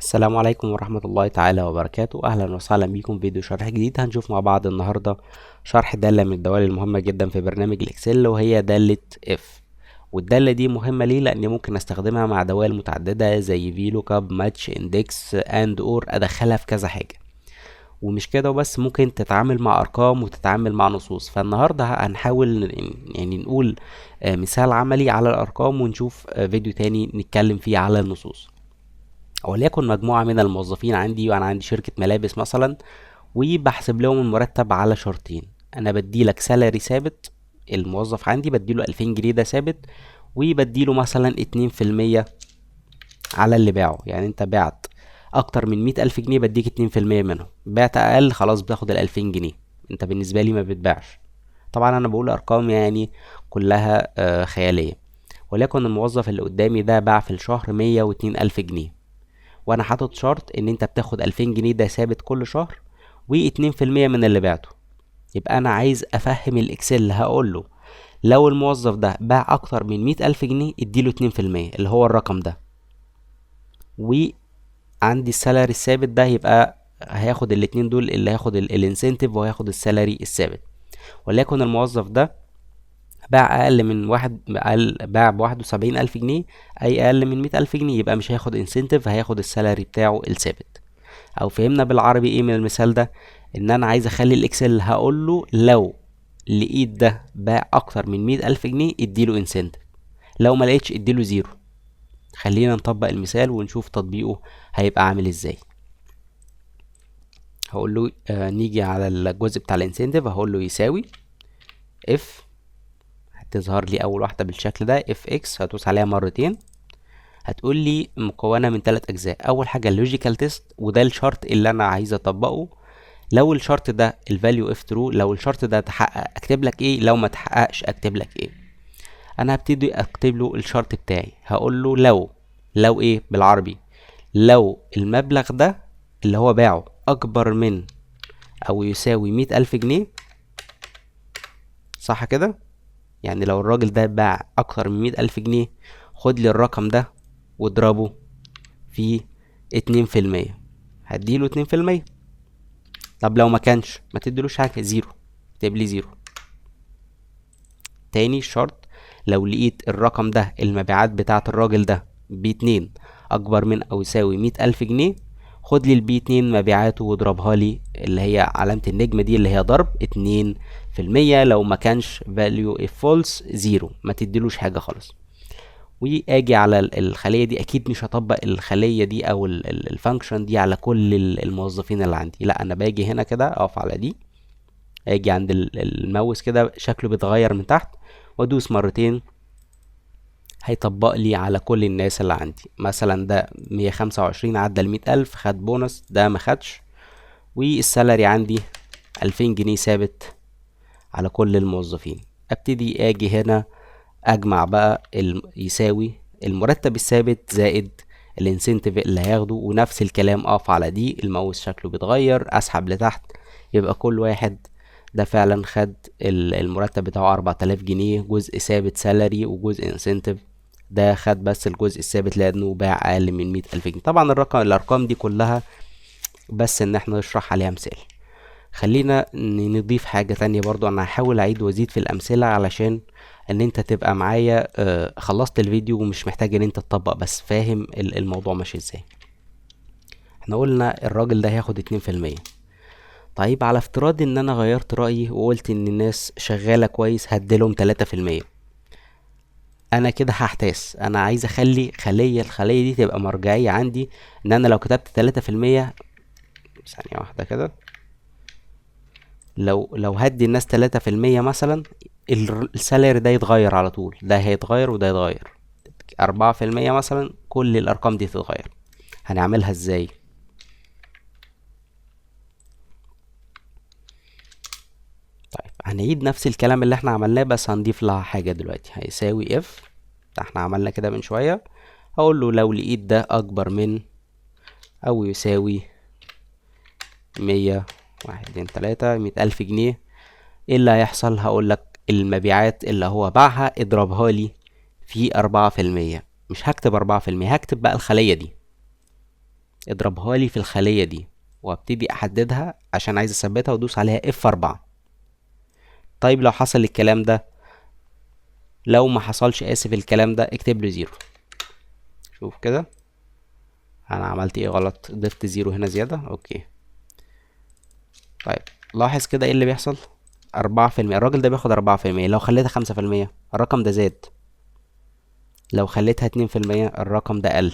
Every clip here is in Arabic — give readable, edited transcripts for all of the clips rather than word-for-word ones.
السلام عليكم ورحمة الله تعالى وبركاته. أهلا وسهلا بكم في فيديو شرح جديد. هنشوف مع بعض النهاردة شرح دالة من الدوال المهمة جدا في برنامج الإكسل، وهي دالة اف. والدالة دي مهمة ليه؟ لأن ممكن استخدمها مع دوال متعددة زي فيلوكاب، ماتش، اندكس، اند، اور، أدخلها في كذا حاجة. ومش كده وبس، ممكن تتعامل مع أرقام وتتعامل مع نصوص. فالنهاردة هنحاول يعني نقول مثال عملي على الأرقام، ونشوف فيديو تاني نتكلم فيه على النصوص. وليكن مجموعة من الموظفين عندي، وأنا عندي شركة ملابس مثلا، وبحسب لهم المرتب على شرطين. أنا بديلك سالري ثابت، الموظف عندي بديله 2000 جنيه ده ثابت، وبديله مثلا 2% على اللي باعه. يعني أنت بعت أكتر من 100 ألف جنيه، بديك 2% منهم. بعت أقل، خلاص بتاخد ال2000 جنيه. أنت بالنسبة لي ما بتباعش. طبعا أنا بقول أرقام يعني كلها خيالية. وليكن الموظف اللي قدامي ده باع في الشهر 102 ألف جنيه، وانا حاطط شرط ان انت بتاخد 2000 جنيه ده ثابت كل شهر، و2% من اللي بعته. يبقى انا عايز افهم الاكسل، هقول له لو الموظف ده باع اكتر من 100 ألف جنيه اديله 2% اللي هو الرقم ده. وعندي السالري الثابت ده، يبقى هياخد الاتنين دول، اللي هياخد الانسنتيف وهياخد السالري الثابت. وليكن الموظف ده باع اقل من باع ب71 ألف جنيه، اي اقل من 100 ألف جنيه، يبقى مش هياخد انسنتيف، هياخد السالري بتاعه الثابت. او فهمنا بالعربي ايه من المثال ده؟ ان انا عايز اخلي الاكسل هقول له لو لقيت ده باع اكتر من 100 ألف جنيه اديله انسنتيف، لو ما لقيتش اديله زيرو. خلينا نطبق المثال ونشوف تطبيقه هيبقى عامل ازاي. هقول له نيجي على الجزء بتاع الانسنتيف، هقول له يساوي اف، هتظهر لي اول واحده بالشكل ده اف اكس، هدوس عليها مرتين. هتقول لي مكونه من 3 اجزاء. اول حاجه اللوجيكال تيست، وده الشرط اللي انا عايز اطبقه. لو الشرط ده الفاليو اف ترو، لو الشرط ده تحقق اكتب لك ايه، لو ما تحققش اكتب لك ايه. انا هبتدي اكتب له الشرط بتاعي، هقول له لو ايه بالعربي، لو المبلغ ده اللي هو باعه اكبر من او يساوي 100 ألف جنيه. صح كده؟ يعني لو الراجل ده باع اكتر من 100 ألف جنيه، خد لي الرقم ده واضربه في 2%، هديله 2%. طب لو ما كانش، ما تديلوش حاجة، زيرو، اكتب لي زيرو. تاني شرط، لو لقيت الرقم ده المبيعات بتاعة الراجل ده ب2 اكبر من او يساوي 100 ألف جنيه، خد لي الب2 مبيعاته واضربها لي، اللي هي علامة النجمة دي اللي هي ضرب 2%. لو ما كانش value if false زيرو، ما تديلوش حاجة خالص. واجي على الخلية دي، اكيد مش هطبق الخلية دي او الفانكشن دي على كل الموظفين اللي عندي، لا انا باجي هنا كده اقف على دي، اجي عند الماوس كده شكله بيتغير من تحت، وادوس مرتين، هيطبق لي على كل الناس اللي عندي. مثلا ده 125 عدى ال100 ألف، خد بونص، ده ما خدش. والسالري عندي 2000 جنيه ثابت على كل الموظفين. ابتدي اجي هنا اجمع بقى يساوي المرتب الثابت زائد الانسنتيف اللي هياخده، ونفس الكلام اقف على دي، الماوس شكله بيتغير، اسحب لتحت، يبقى كل واحد ده فعلا خد المرتب بتاعه 4000 جنيه، جزء ثابت سالري وجزء انسنتيف. ده خد بس الجزء الثابت لانه باع اقل من 100 ألف جنيه. طبعا الارقام دي كلها بس ان احنا نشرح عليها مثال. خلينا نضيف حاجة تانية برضو، انا هحاول اعيد وازيد في الامثلة علشان ان انت تبقى معايا خلصت الفيديو ومش محتاج ان انت تطبق، بس فاهم الموضوع ماشي ازاي. احنا قلنا الراجل ده هياخد 2%. طيب على افتراض ان انا غيرت رأيي وقلت ان الناس شغالة كويس هديلهم 3%، انا كده هحتاس. انا عايز اخلي الخلية دي تبقى مرجعية عندي، ان انا لو كتبت 3%، ثانية واحدة كده، لو هدي الناس 3% مثلا، السالري ده يتغير على طول، ده هيتغير وده يتغير. 4% مثلا، كل الارقام دي تتغير. هنعملها ازاي؟ طيب هنعيد نفس الكلام اللي احنا عملناه، بس هنضيف لها حاجة دلوقتي. هيساوي اف، ده احنا عملنا كده من شوية، هقول له لو لقيت ده اكبر من او يساوي 100 ايه اللي هيحصل؟ هقول لك المبيعات اللي هو باعها اضربها لي في 4%. مش هكتب 4%، هكتب بقى الخلية دي. اضربها لي في الخلية دي، وابتدي احددها عشان عايز اثبتها وادوس عليها F4. طيب لو حصل الكلام ده، لو ما حصلش اسف الكلام ده، اكتب له 0. شوف كده انا عملت ايه غلط، ضفت 0 هنا زيادة. اوكي طيب لاحظ كده ايه اللي بيحصل. 4%، الراجل ده بياخد 4%. لو خليتها 5% الرقم ده زاد، لو خليتها 2% الرقم ده قل.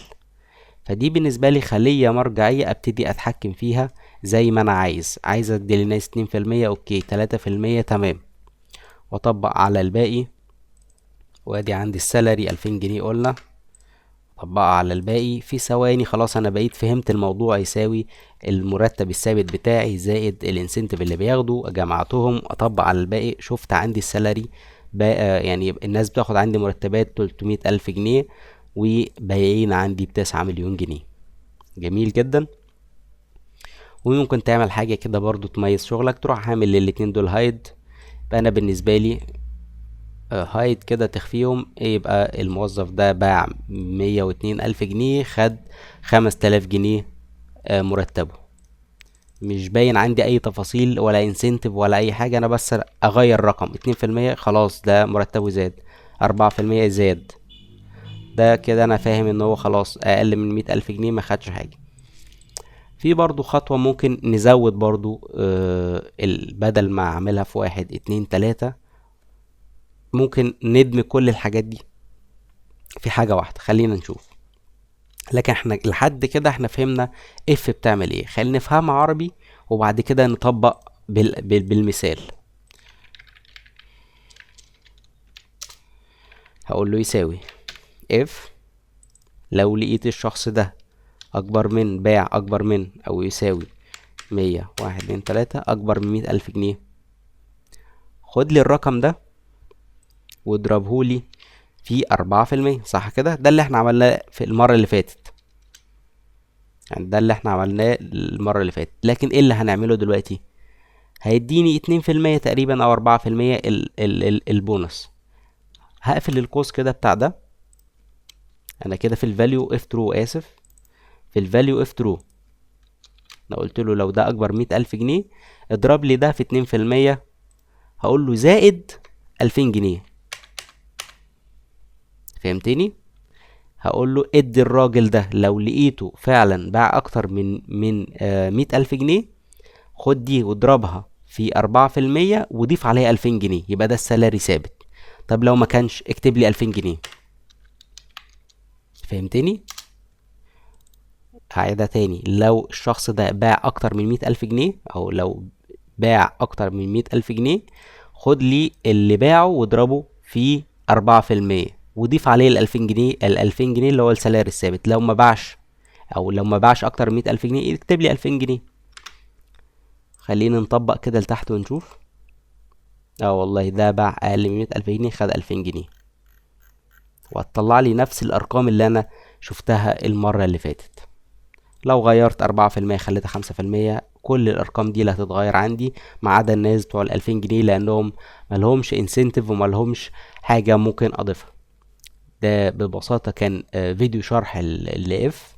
فدي بالنسبة لي خلية مرجعية ابتدي اتحكم فيها زي ما انا عايز ادي للناس 2%، اوكي 3% تمام، واطبق على الباقي. وادي عندي السالري 2000 جنيه قلنا، اطبقها على الباقي في ثواني. خلاص انا بقيت فهمت الموضوع. يساوي المرتب الثابت بتاعي زائد الانسنتيف اللي بياخده، جمعتهم اطبق على الباقي. شفت عندي السالري بقى، يعني الناس بتاخد عندي مرتبات 300 الف جنيه وباقيين عندي ب9 مليون جنيه. جميل جدا. وممكن تعمل حاجة كده برضو تميز شغلك، تروح عامل للاتنين دول هايد. فانا بالنسبة لي هايد كده تخفيهم، يبقى الموظف ده باع 102 ألف جنيه، خد 5000 جنيه مرتبه. مش باين عندي اي تفاصيل ولا انسنتيف ولا اي حاجة، انا بس اغير رقم 2%، خلاص ده مرتبه زاد. 4% زاد، ده كده انا فاهم ان هو خلاص اقل من 100 ألف جنيه ما خدش حاجة. في برضو خطوة ممكن نزود برضو بدل ما اعملها في 1 2 3، ممكن ندمج كل الحاجات دي في حاجة واحدة. خلينا نشوف. لكن احنا لحد كده احنا فهمنا اف بتعمل ايه، خلينا نفهمها عربي وبعد كده نطبق بالمثال. هقول له يساوي اف لو لقيت الشخص ده باع اكبر من او يساوي 100 1 2 3 اكبر من 100 الف جنيه، خد لي الرقم ده واضربه لي في 4%. صح كده؟ ده اللي احنا عملناه في المرة اللي فاتت، يعني ده اللي احنا عملناه المرة اللي فاتت. لكن ايه اللي هنعمله دلوقتي؟ هيديني 2% تقريبا او 4% البونص. هقفل القوس كده بتاع ده. انا كده في الفاليو اف ترو، اسف، في الفاليو اف ترو انا قلت له لو ده اكبر 100,000 جنيه اضرب لي ده في 2%، هقول له زائد 2000 جنيه. فهمتني؟ هقول له ادي الراجل ده لو لقيته فعلا باع اكتر من 100,000 جنيه، خد دي واضربها في 4% وضيف عليها 2000 جنيه، يبقى ده السالري ثابت. طب لو ما كانش اكتب لي 2000 جنيه. فهمتني؟ هعيدها تاني. لو الشخص ده باع اكتر من 100,000 جنيه، او لو باع اكتر من 100,000 جنيه، خد لي اللي باعه واضربه في 4% وضيف عليه ال2000 جنيه اللي هو السالري الثابت. لو ما باعش، او لو ما باعش اكتر من 100,000 جنيه اكتب لي 2000 جنيه. خلينا نطبق كده لتحت ونشوف. والله ده باع اقل من 100,000 جنيه، خد 2000 جنيه، وهتطلع لي نفس الارقام اللي انا شفتها المرة اللي فاتت. لو غيرت 4% خليتها 5%، كل الارقام دي اللي هتتغير عندي ما عدا الناس بتوع ال2000 جنيه، لانهم ملهمش انسنتيف وملهمش حاجة ممكن اضيفها. ده ببساطة كان فيديو شرح الاف،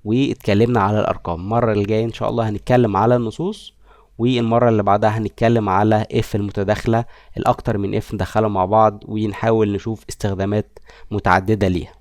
واتكلمنا على الارقام. المرة اللي جاية ان شاء الله هنتكلم على النصوص، والمرة اللي بعدها هنتكلم على اف المتداخلة، الاكتر من اف ندخلها مع بعض ونحاول نشوف استخدامات متعددة ليها.